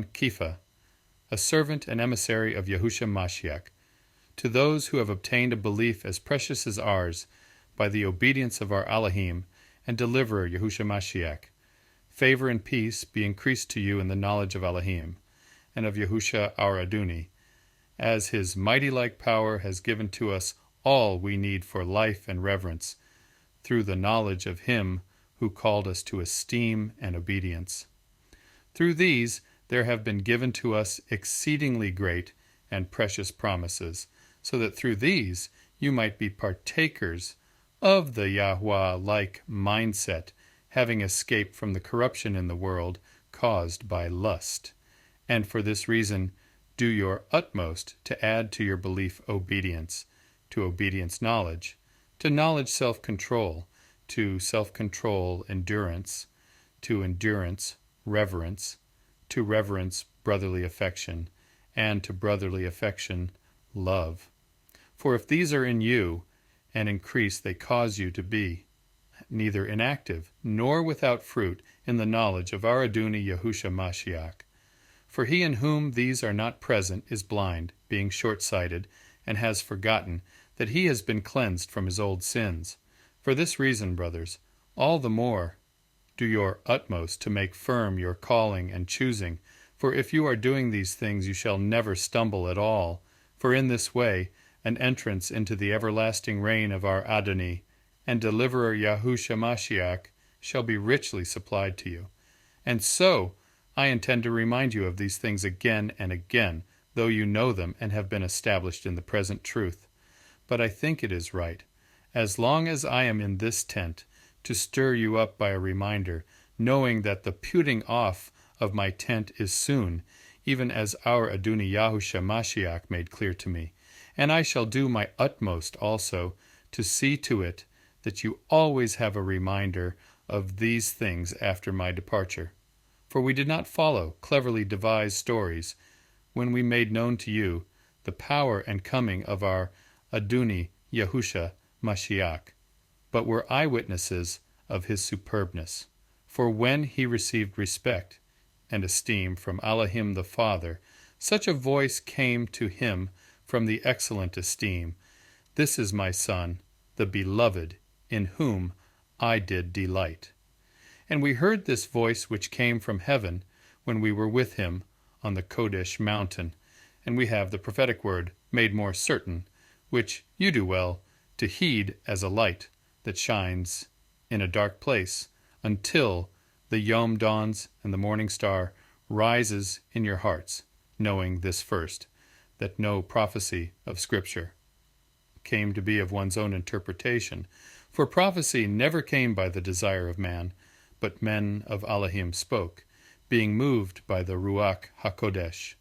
Kepha, a servant and emissary of Yahusha Mashiach, to those who have obtained a belief as precious as ours by the obedience of our Elohim and deliverer Yahusha Mashiach, favor and peace be increased to you in the knowledge of Elohim and of Yahusha our Aduni, as his mighty-like power has given to us all we need for life and reverence, through the knowledge of him who called us to esteem and obedience. Through these there have been given to us exceedingly great and precious promises, so that through these you might be partakers of the Yahweh-like mindset, having escaped from the corruption in the world caused by lust. And for this reason, do your utmost to add to your belief obedience, to obedience knowledge, to knowledge self-control, to self-control endurance, to endurance reverence, to reverence brotherly affection, and to brotherly affection love. For if these are in you and increase, they cause you to be neither inactive nor without fruit in the knowledge of our Aduni Yahusha Mashiach. For he in whom these are not present is blind, being short-sighted, and has forgotten that he has been cleansed from his old sins. For this reason, brothers, all the more do your utmost to make firm your calling and choosing, for if you are doing these things you shall never stumble at all, for in this way an entrance into the everlasting reign of our Adoni and deliverer Yahusha Mashiach shall be richly supplied to you. And so I intend to remind you of these things again and again, though you know them and have been established in the present truth. But I think it is right, as long as I am in this tent, to stir you up by a reminder, knowing that the putting off of my tent is soon, even as our Aduni Yahusha Mashiach made clear to me. And I shall do my utmost also to see to it that you always have a reminder of these things after my departure. For we did not follow cleverly devised stories when we made known to you the power and coming of our Aduni Yahusha Mashiach, but were eyewitnesses of his superbness. For when he received respect and esteem from Elohim the Father, such a voice came to him from the excellent esteem, "This is my Son, the beloved, in whom I did delight." And we heard this voice which came from heaven when we were with him on the Kodesh mountain, and we have the prophetic word made more certain, which you do well to heed as a light that shines in a dark place until the Yom dawns and the morning star rises in your hearts, knowing this first, that no prophecy of Scripture came to be of one's own interpretation. For prophecy never came by the desire of man, but men of Elohim spoke, being moved by the Ruach HaKodesh.